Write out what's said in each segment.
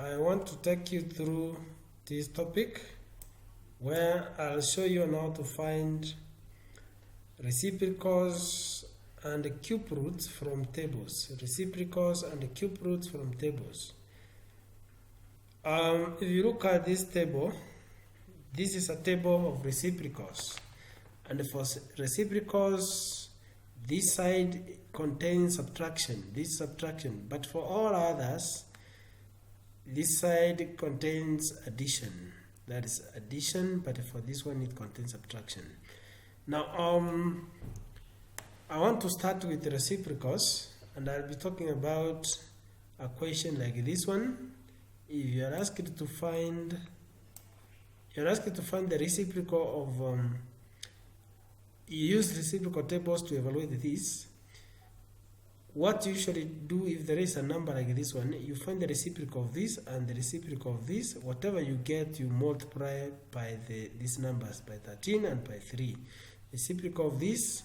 I want to take you through this topic where I'll show you on how to find reciprocals and cube roots from tables. Reciprocals and cube roots from tables. If you look at this table, this is a table of reciprocals, and for reciprocals, this side contains subtraction, this subtraction, but for all others, this side contains addition. That is addition, but for this one it contains subtraction. Now, I want to start with the reciprocals, and I'll be talking about a question like this one. If you are asked to find, the reciprocal of, you use reciprocal tables to evaluate this. What you usually do if there is a number like this one, you find the reciprocal of this and the reciprocal of this. Whatever you get, you multiply by these numbers, by 13 and by 3. Reciprocal of this,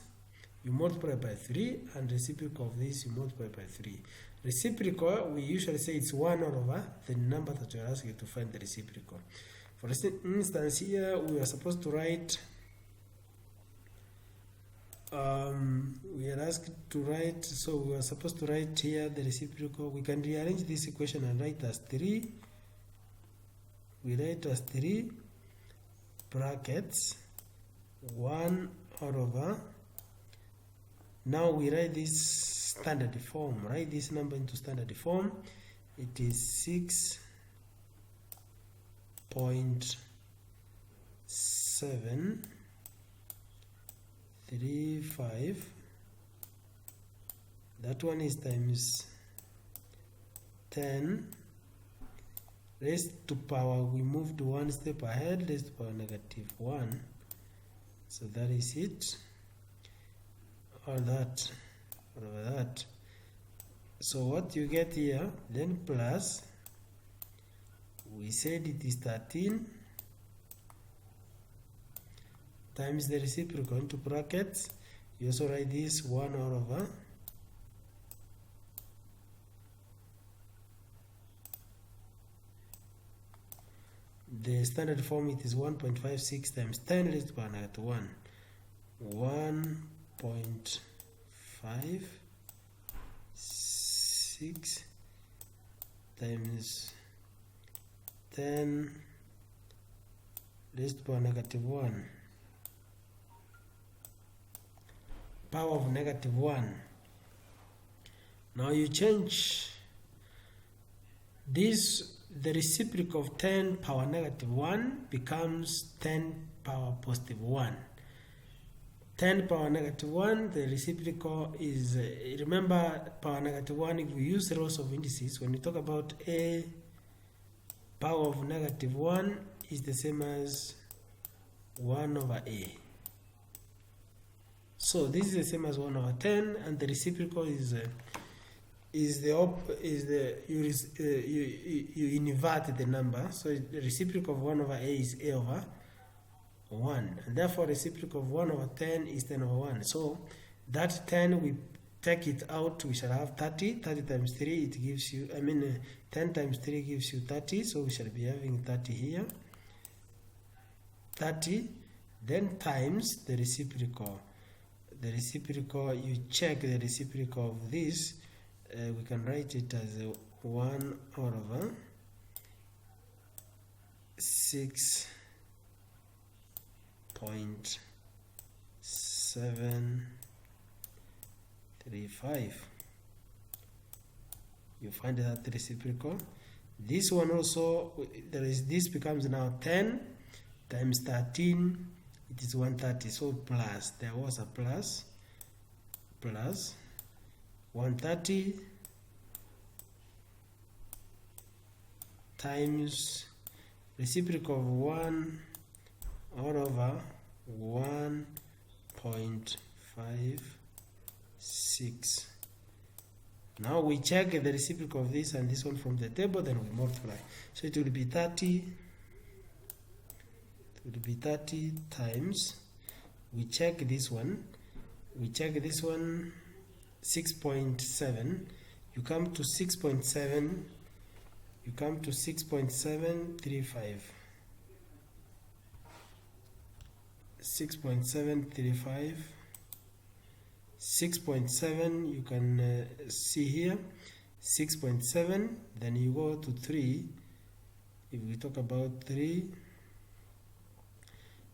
you multiply by 3, and reciprocal of this, you multiply by 3. Reciprocal, we usually say it's 1 over the number that you're asking to find the reciprocal. For instance, here we are supposed to write, we are asked to write, so we are supposed to write here the reciprocal. We can rearrange this equation and write as 3. We write as 3 brackets 1 over. Now we write this standard form. Write this number into standard form. It is 6.735. That one is times 10 raised to power, we moved one step ahead, raised to power -1. So that is it. Or that, or that. So what you get here, then plus, we said it is 13 times the reciprocal into brackets. You also write this 1 over the standard form. It is 1.56 times 10 raised to power -1. 1.56 times 10 raised to power -1. Power of -1. Now you change this. The reciprocal of 10 power -1 becomes 10 power +1. 10 power -1, the reciprocal is, remember power -1, if we use rows of indices, when we talk about a power of -1 is the same as 1 over a. So this is the same as 1 over 10, and the reciprocal is you invert the number. So the reciprocal of 1 over a is a over 1, and therefore reciprocal of 1 over 10 is 10 over 1. So that 10, we take it out, we shall have 30. 30 times 3, it gives you, 10 times 3 gives you 30, so we shall be having 30 here. 30, then times the reciprocal. The reciprocal, you check the reciprocal of this. We can write it as 1 over 6.735. You find that reciprocal. This one also, this becomes now 10 times 13. It is 130. So plus, there was a plus 130 times reciprocal of 1 over 1.56. Now we check the reciprocal of this and this one from the table, then we multiply. So it will be 30. It will be 30 times, we check this one, 6.7, you come to 6.7 you come to 6.735. 6.735. 6.7, you can see here 6.7, then you go to 3. If we talk about 3,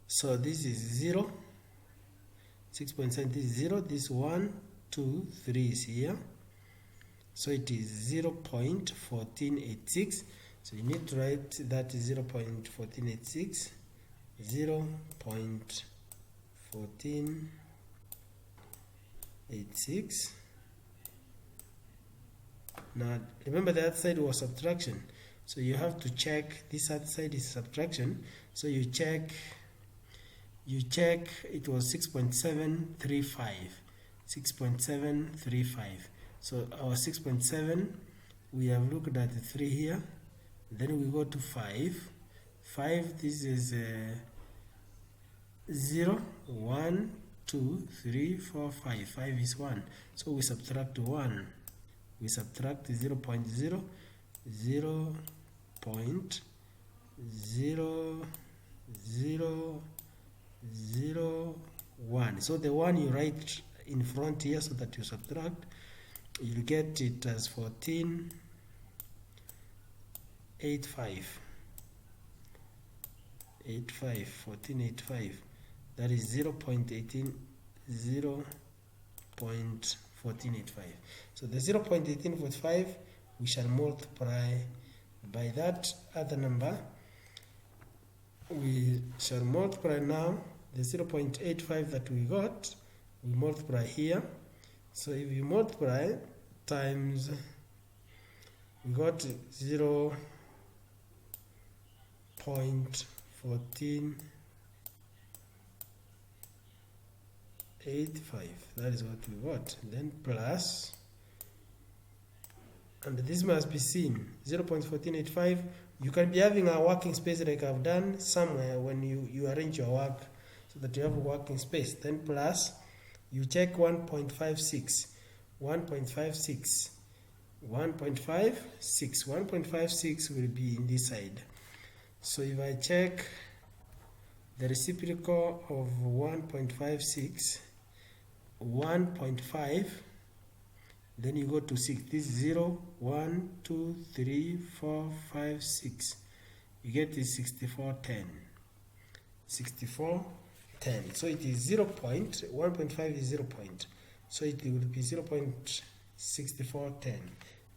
so this is 0. 6.7, this is 0, this 1, 2, 3 is here, so it is 0.1486. so you need to write that 0.1486, 0.1486. Now remember the other side was subtraction, so you have to check this other side is subtraction. So you check it was 6.735. 6.735. So our 6.7, we have looked at the 3 here, then we go to 5. 5, this is 0, 1, 2, 3, 4, 5. 5 is 1, so we subtract 1. We subtract 0.0, 0.00001. So the 1 you write in front here so that you subtract, you'll get it as 1485. 1485. That is 0.18, 0.1485. So the 0.1845 we shall multiply by that other number. We shall multiply now the 0.85 that we got, we multiply here. So if you multiply times, we got 0.1485, that is what we got. Then plus, and this must be seen, 0.1485. You can be having a working space like I've done somewhere when you arrange your work so that you have a working space. Then plus, you check 1.56. 1.56. 1.56. 1.56 will be in this side. So if I check the reciprocal of 1.56, 1.5, then you go to 6. This is 0, 1, 2, 3, 4, 5, 6. You get this 6410. 6410. So it is 1.5 is 0 point. So it will be 0.6410.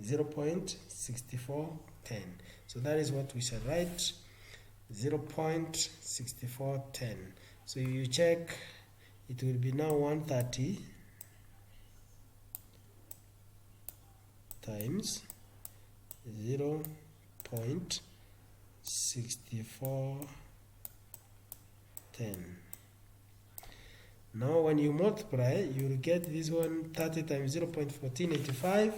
0.6410. So that is what we shall write. 0.6410. So you check, it will be now 130 times 0.6410. Now when you multiply, you will get this one, 30 times 0.1485.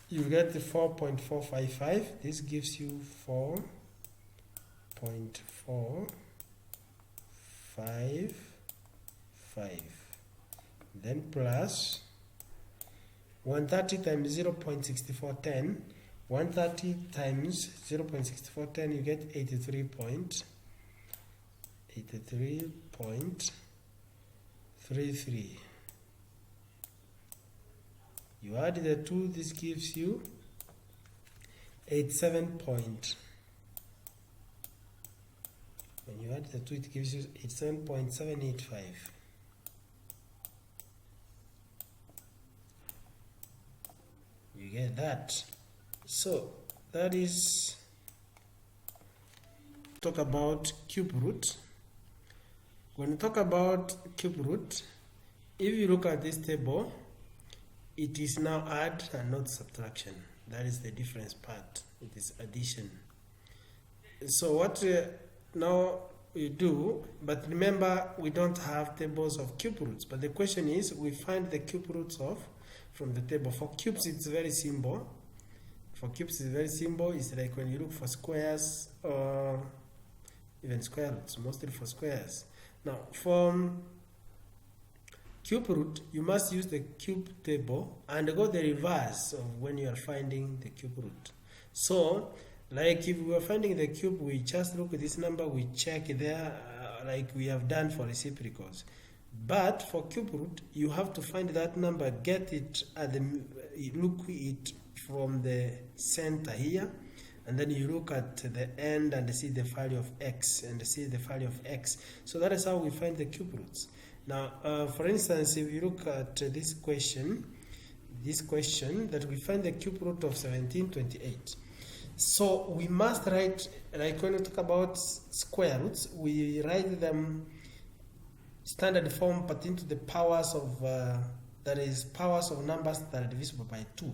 You get the 4.455. This gives you 4.455. Then plus 130 times 0.6410. 130 times 0.6410, you get 83.33. You add the 2, this gives you 87 point. When you add the 2, it gives you 87.785. You get that. So that is talk about cube root. When you talk about cube root, if you look at this table, it is now add and not subtraction. That is the difference part. It is addition. So what now we do, but remember we don't have tables of cube roots, but the question is we find the cube roots of from the table. For cubes it's very simple. It's like when you look for squares or even square roots, mostly for squares. Now from cube root, you must use the cube table and go the reverse of when you are finding the cube root. So, like if we are finding the cube, we just look at this number, we check there, like we have done for reciprocals. But for cube root, you have to find that number, get it at the, look it from the center here, and then you look at the end and see the value of x, and see the value of x. So that is how we find the cube roots. Now, for instance, if you look at this question that we find the cube root of 1728. So we must write, like when we talk about square roots, we write them standard form, but into the powers of, that is powers of numbers that are divisible by 2.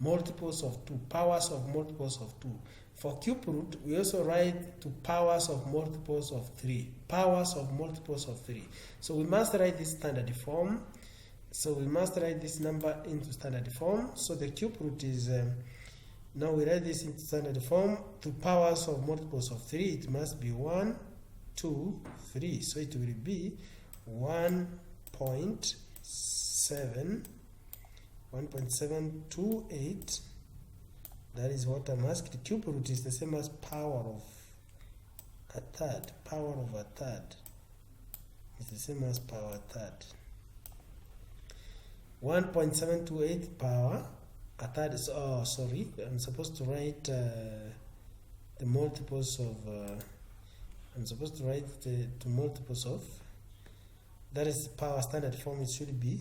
Multiples of 2, powers of multiples of 2. For cube root, we also write to powers of multiples of 3. Powers of multiples of 3. So we must write this standard form. So we must write this number into standard form. So the cube root is, now we write this into standard form to powers of multiples of 3. It must be 1, 2, 3. So it will be 1.728. That is what I'm asking. The cube root is the same as power of a third. Power of a third is the same as power a third. 1.728 power a third is, oh sorry, I'm supposed to write the multiples of, I'm supposed to write the multiples of, that is power standard form. It should be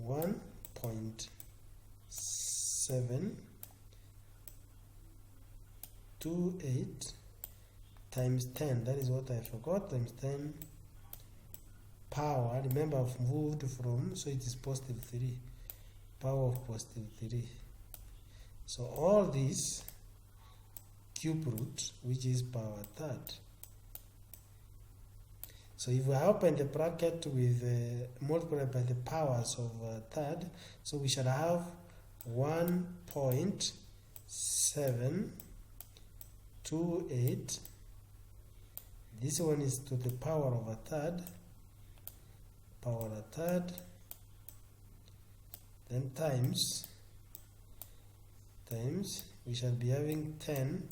1.728 times 10. That is what I forgot, times 10 power. Remember, I've moved from, so it is positive 3. Power of positive 3. So all these cube root, which is power third. So if we open the bracket with multiplied by the powers of third, so we shall have 1.728. This one is to the power of a third. Power a third. Then times, we shall be having 10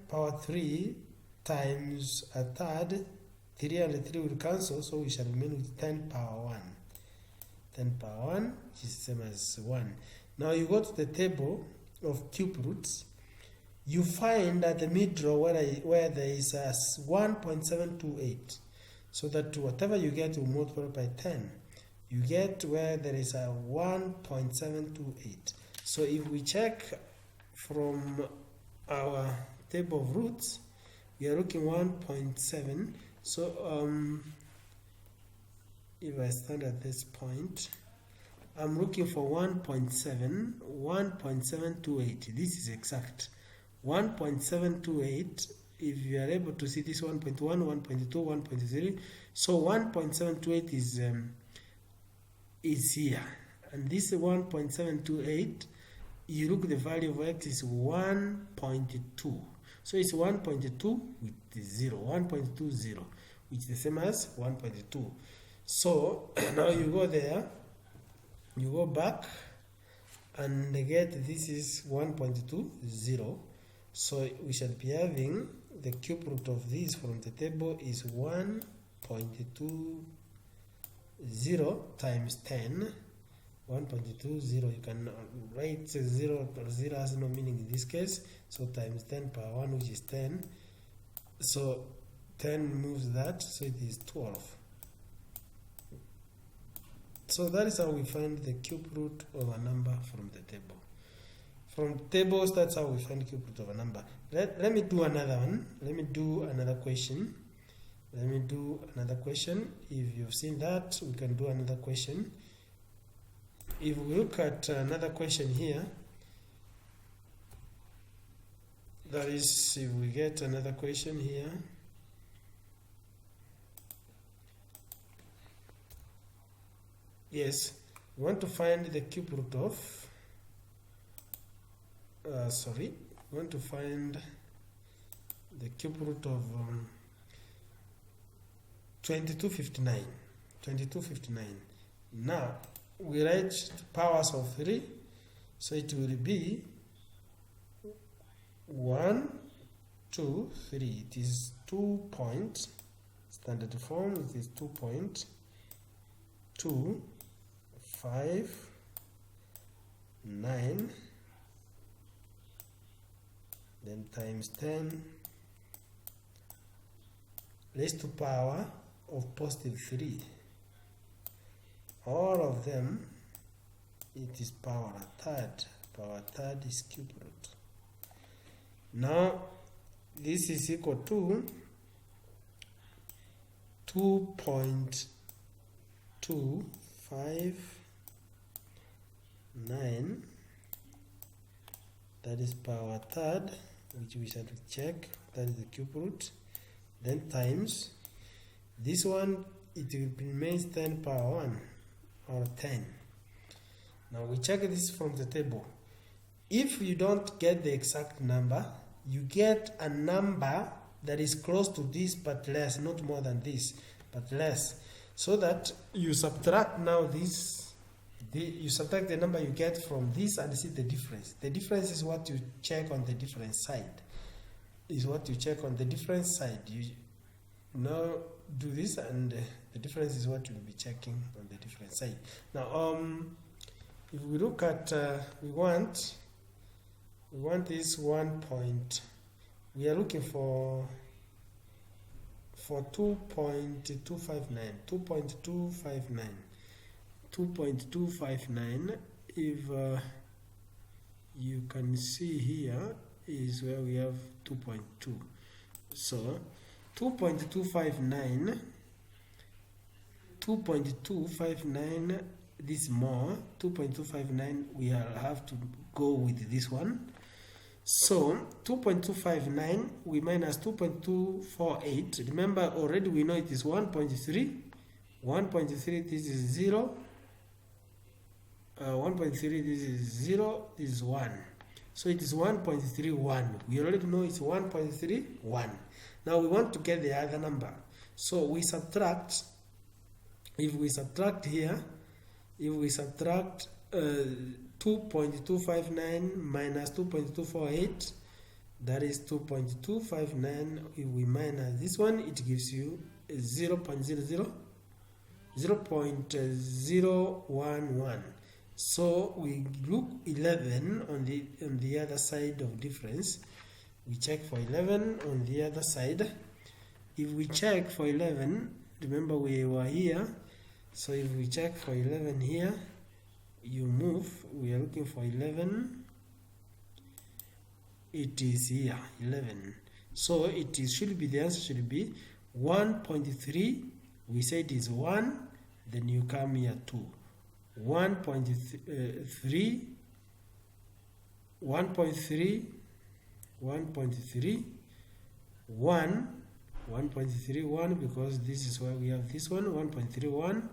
power 3 times a third. 3 and 3 will cancel, so we shall remain with 10 power 1. 10 power 1, which is the same as 1. Now you go to the table of cube roots, you find at the middle where there is a 1.728. So that whatever you get, you multiply by 10. You get where there is a 1.728. So if we check from our table of roots, we are looking 1.7. So if I stand at this point, I'm looking for 1.728. This is exact. 1.728. If you are able to see this 1.1, 1.2, 1.3, so 1.728 is here, and this 1.728, you look, the value of x is 1.2, so it's 1.2 with 0, 1.20, which is the same as 1.2. So now you go there, you go back and get, this is 1.20. So we shall be having the cube root of this from the table is 1.20 times 10. 1.20, you can write 0, or 0 has no meaning in this case, so times 10 power 1, which is 10. So 10 moves that, so it is 12. So that is how we find the cube root of a number from the table. From tables, that's how we find cube root of a number. Let me do another one. Let me do another question. If you've seen that, we can do another question. If we look at another question here, that is, if we get another question here, yes, we want to find the cube root of, we want to find the cube root of 2259. Now we write powers of 3, So it will be 1, 2, 3. It is 2 point, standard form, it is 2.259, then times 10 raised to power of positive 3. All of them, it is power third. Power third is cube root. Now, this is equal to 2.259, that is power third, which we shall check, that is the cube root, then times this one, it remains 10 power 1 or 10. Now we check this from the table. If you don't get the exact number, you get a number that is close to this but less, not more than this, but less. So that you subtract now this, you subtract the number you get from this and see the difference. The difference is what you check on the different side. You now do this, and the difference is what you'll be checking on the different side. Now, if we look at, we want this 1 point. We are looking for 2.259. If you can see here is where we have 2.2. So 2.259, this more 2.259, we have to go with this one. So 2.259 we minus 2.248. Remember, already we know it is 1.3. 1.3, this is 0. 1.3, this is 0. This is 1. So it is 1.31. We already know it's 1.31. Now we want to get the other number. So we subtract. If we subtract here, 2.259 minus 2.248, that is 2.259. If we minus this one, it gives you 0.011. So we look 11 on the other side of difference. We check for 11 on the other side. If we check for 11, remember we were here. So if we check for 11 here, you move, we are looking for 11, it is here, 11. So it is, the answer should be 1.3, we said is 1, then you come here 2. 1.3, 1.3, 1.3, 1, 1.31, because this is where we have this one, 1.31,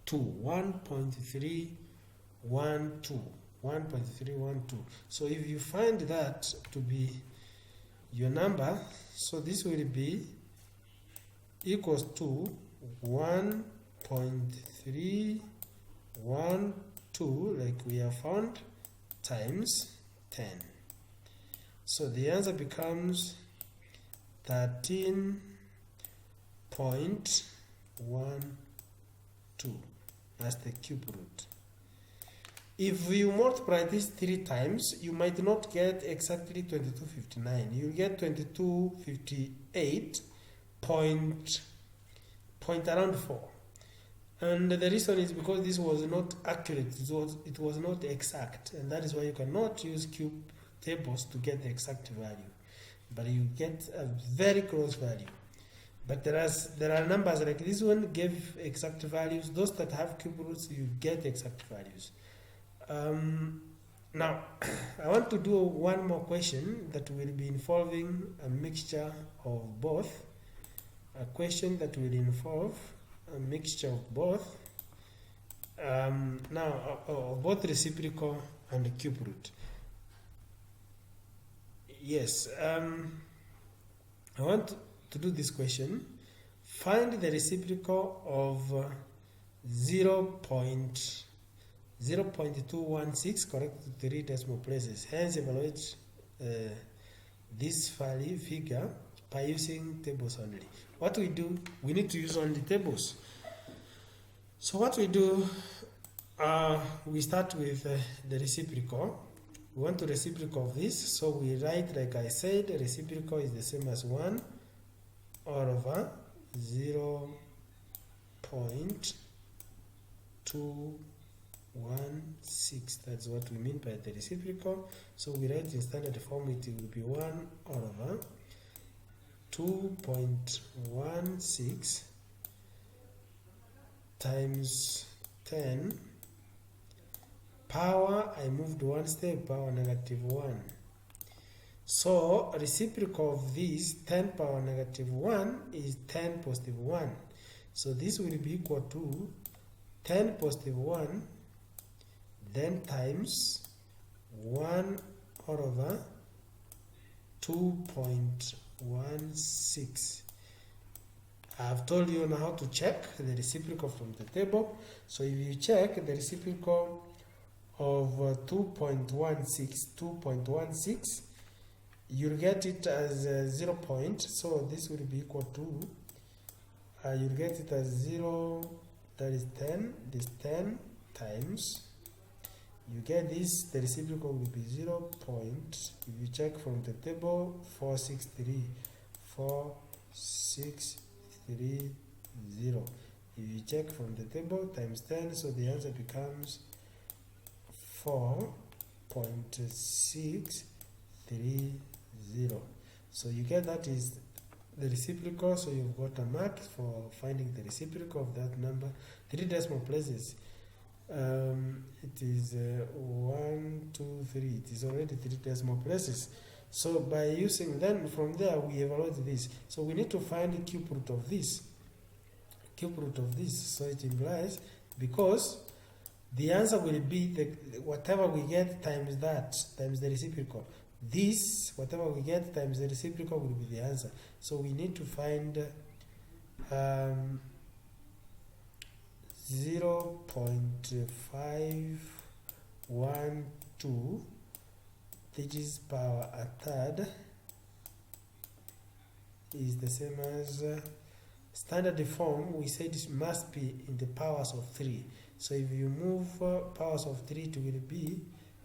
2, 1.3, 1, 2, 1.312. So if you find that to be your number, so this will be equals to 1.312, like we have found, times 10. So the answer becomes 13.12. That's the cube root. If you multiply this 3 times, you might not get exactly 2259. You'll get 2258 point around 4. And the reason is because this was not accurate. It was not exact. And that is why you cannot use cube tables to get the exact value. But you get a very close value. But there are numbers like this one give exact values. Those that have cube roots, you get exact values. Now, I want to do one more question that will be involving a mixture of both. A question that will involve a mixture of both. Both reciprocal and the cube root. Yes, I want to do this question. Find the reciprocal of 0.001. 0.216 correct to 3 decimal places. Hence, evaluate this figure by using tables only. What we do, we need to use only tables. So what we do, we start with the reciprocal. We want to reciprocal of this, so we write, like I said, reciprocal is the same as 1 over 0.216. That's what we mean by the reciprocal. So we write in standard form, it will be 1 over 2.16 times 10 power, I moved one step, power -1. So reciprocal of this 10 power -1 is 10 positive 1. So this will be equal to 10 positive 1, then times 1 over 2.16. I've told you now how to check the reciprocal from the table. So if you check the reciprocal of 2.16, you'll get it as 0 point. So this will be equal to, you'll get it as 0, that is 10, this 10 times, you get this, the reciprocal will be 0 point, if you check from the table, 463,463,0. If you check from the table, times 10, so the answer becomes 4.630. So you get that is the reciprocal, so you've got a mark for finding the reciprocal of that number. 3 decimal places. It is 1, 2, 3. It is already 3 decimal places. So by using, then from there we evaluate this. So we need to find the cube root of this. Cube root of this. So it implies, because the answer will be whatever we get times that, times the reciprocal. This, whatever we get times the reciprocal, will be the answer. So we need to find 0.512, which is power a third, is the same as standard form. We said it must be in the powers of 3. So if you move powers of 3, it will be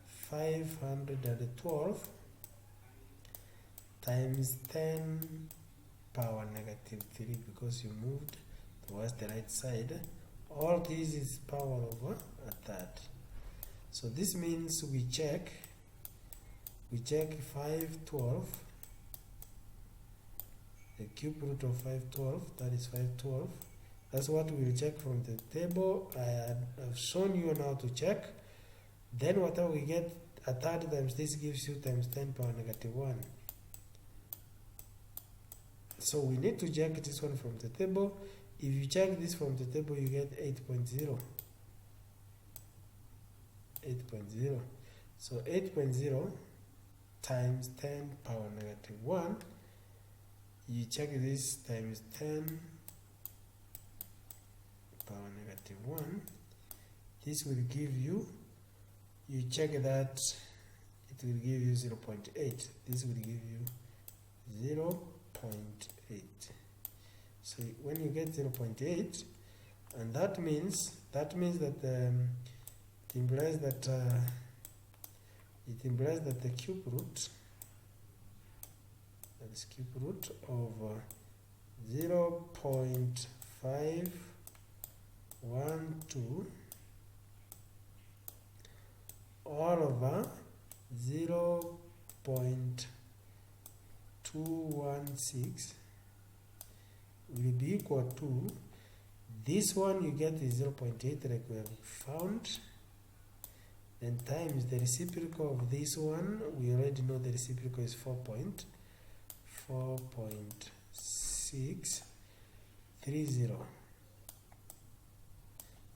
512 times 10 power -3, because you moved towards the right side. All this is power over a third. So this means we check 512, the cube root of 512, that is 512. That's what we'll check from the table. I have shown you now to check. Then whatever we get, a third times this gives you times 10 power -1. So we need to check this one from the table. If you check this from the table, you get 8.0. 8.0. So 8.0 times 10 power -1. You check this times 10 power -1. This will give you, you check that, it will give you 0.8. This will give you 0.8. So when you get 0.8, and that means that it implies that the cube root, that is cube root of 0.512 all over 0.216 will be equal to, this one you get is 0.8 like we have found, then times the reciprocal of this one, we already know the reciprocal is 4.630.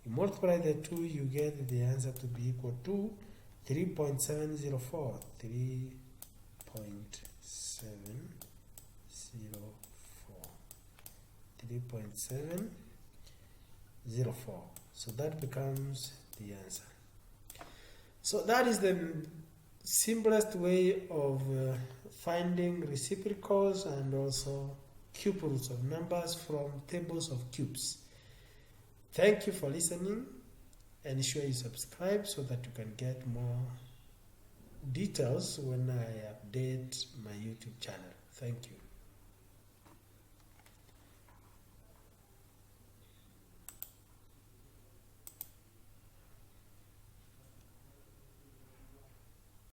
You multiply the two, you get the answer to be equal to 3.704. 3.704. So that becomes the answer. So that is the simplest way of finding reciprocals and also cubes of numbers from tables of cubes. Thank you for listening, and ensure you subscribe so that you can get more details when I update my YouTube channel. Thank you.